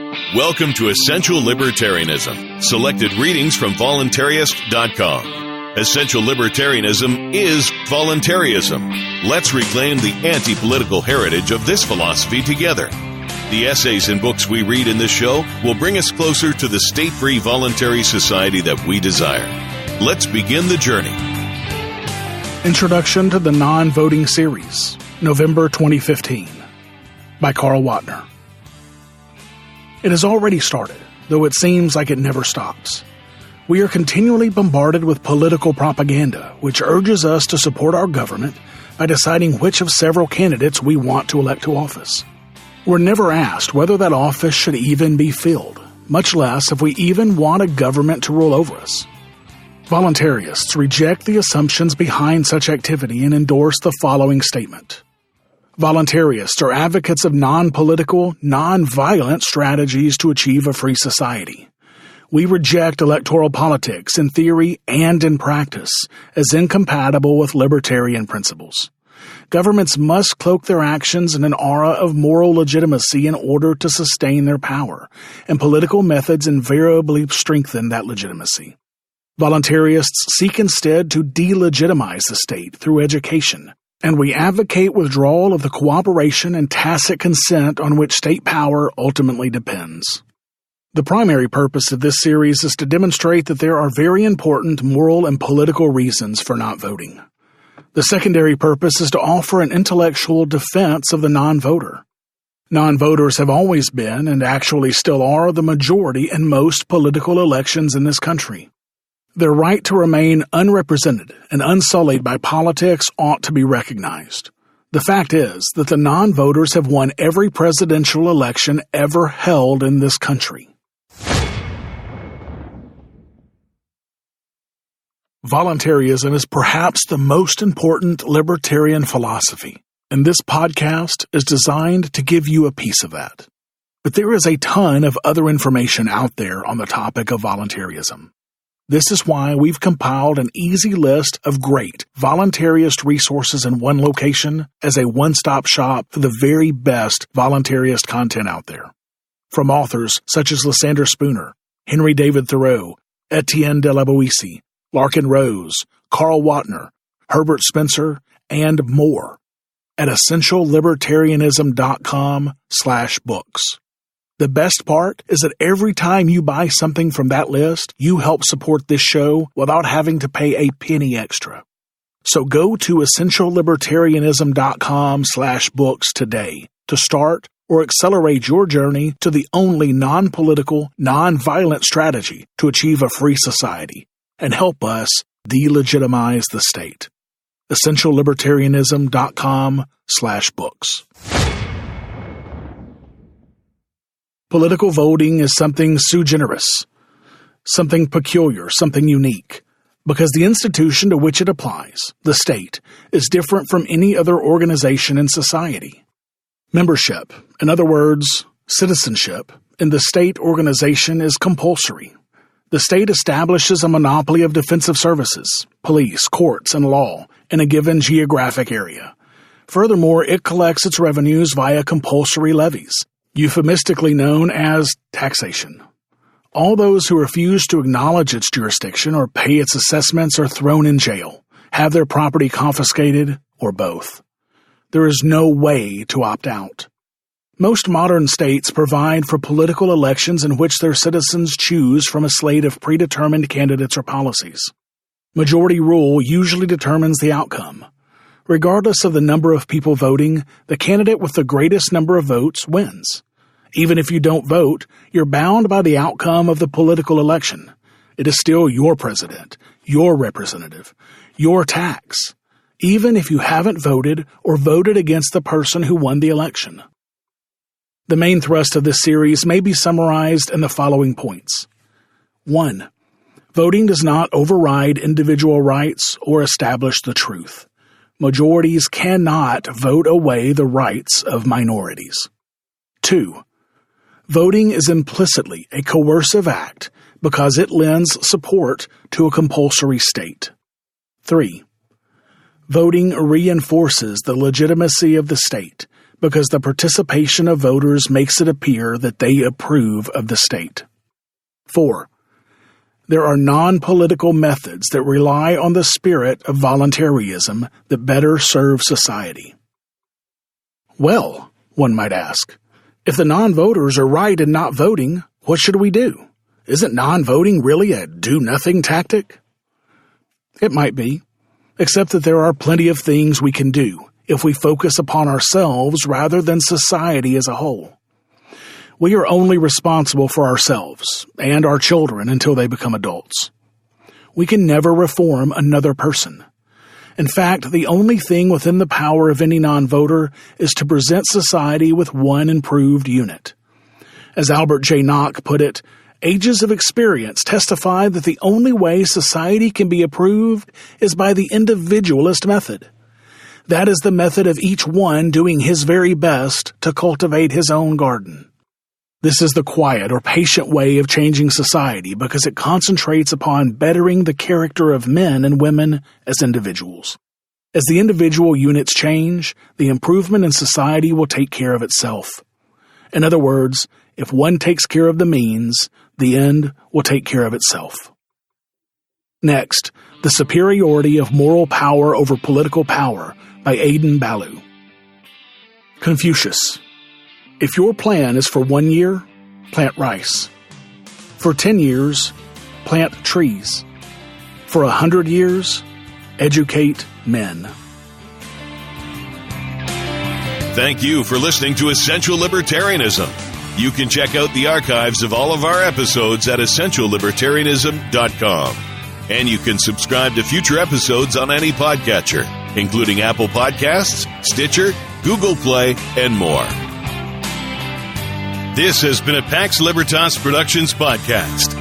Welcome to Essential Libertarianism, selected readings from voluntarist.com. Essential Libertarianism is voluntarism. Let's reclaim the anti-political heritage of this philosophy together. The essays and books we read in this show will bring us closer to the state-free voluntary society that we desire. Let's begin the journey. Introduction to the Non-Voting Series, November 2015, by Carl Watner. It has already started, though it seems like it never stops. We are continually bombarded with political propaganda, which urges us to support our government by deciding which of several candidates we want to elect to office. We're never asked whether that office should even be filled, much less if we even want a government to rule over us. Voluntarists reject the assumptions behind such activity and endorse the following statement. Voluntarists are advocates of non-political, non-violent strategies to achieve a free society. We reject electoral politics in theory and in practice as incompatible with libertarian principles. Governments must cloak their actions in an aura of moral legitimacy in order to sustain their power, and political methods invariably strengthen that legitimacy. Voluntarists seek instead to delegitimize the state through education, and we advocate withdrawal of the cooperation and tacit consent on which state power ultimately depends. The primary purpose of this series is to demonstrate that there are very important moral and political reasons for not voting. The secondary purpose is to offer an intellectual defense of the non-voter. Non-voters have always been, and actually still are, the majority in most political elections in this country. Their right to remain unrepresented and unsullied by politics ought to be recognized. The fact is that the non-voters have won every presidential election ever held in this country. Voluntarism is perhaps the most important libertarian philosophy, and this podcast is designed to give you a piece of that. But there is a ton of other information out there on the topic of voluntarism. This is why we've compiled an easy list of great voluntarist resources in one location as a one-stop shop for the very best voluntarist content out there. From authors such as Lysander Spooner, Henry David Thoreau, Etienne de la Boétie, Larkin Rose, Carl Watner, Herbert Spencer, and more at essentiallibertarianism.com/books. The best part is that every time you buy something from that list, you help support this show without having to pay a penny extra. So go to essentiallibertarianism.com/books today to start or accelerate your journey to the only non-political, non-violent strategy to achieve a free society and help us delegitimize the state. essentiallibertarianism.com/books. Political voting is something sui generis, something peculiar, something unique, because the institution to which it applies, the state, is different from any other organization in society. Membership, in other words, citizenship, in the state organization is compulsory. The state establishes a monopoly of defensive services, police, courts, and law in a given geographic area. Furthermore, it collects its revenues via compulsory levies, euphemistically known as taxation. All those who refuse to acknowledge its jurisdiction or pay its assessments are thrown in jail, have their property confiscated, or both. There is no way to opt out. Most modern states provide for political elections in which their citizens choose from a slate of predetermined candidates or policies. Majority rule usually determines the outcome. Regardless of the number of people voting, the candidate with the greatest number of votes wins. Even if you don't vote, you're bound by the outcome of the political election. It is still your president, your representative, your tax, even if you haven't voted or voted against the person who won the election. The main thrust of this series may be summarized in the following points. 1. Voting does not override individual rights or establish the truth. Majorities cannot vote away the rights of minorities. 2. Voting is implicitly a coercive act because it lends support to a compulsory state. 3. Voting reinforces the legitimacy of the state because the participation of voters makes it appear that they approve of the state. 4. There are non-political methods that rely on the spirit of voluntarism that better serve society. Well, one might ask, if the non-voters are right in not voting, what should we do? Isn't non-voting really a do-nothing tactic? It might be, except that there are plenty of things we can do if we focus upon ourselves rather than society as a whole. We are only responsible for ourselves and our children until they become adults. We can never reform another person. In fact, the only thing within the power of any non-voter is to present society with one improved unit. As Albert J. Nock put it, ages of experience testify that the only way society can be improved is by the individualist method. That is the method of each one doing his very best to cultivate his own garden. This is the quiet or patient way of changing society because it concentrates upon bettering the character of men and women as individuals. As the individual units change, the improvement in society will take care of itself. In other words, if one takes care of the means, the end will take care of itself. Next, The Superiority of Moral Power Over Political Power by Aidan Ballou. Confucius. If your plan is for 1 year, plant rice. For 10 years, plant trees. For 100 years, educate men. Thank you for listening to Essential Libertarianism. You can check out the archives of all of our episodes at essentiallibertarianism.com. And you can subscribe to future episodes on any podcatcher, including Apple Podcasts, Stitcher, Google Play, and more. This has been a Pax Libertas Productions podcast.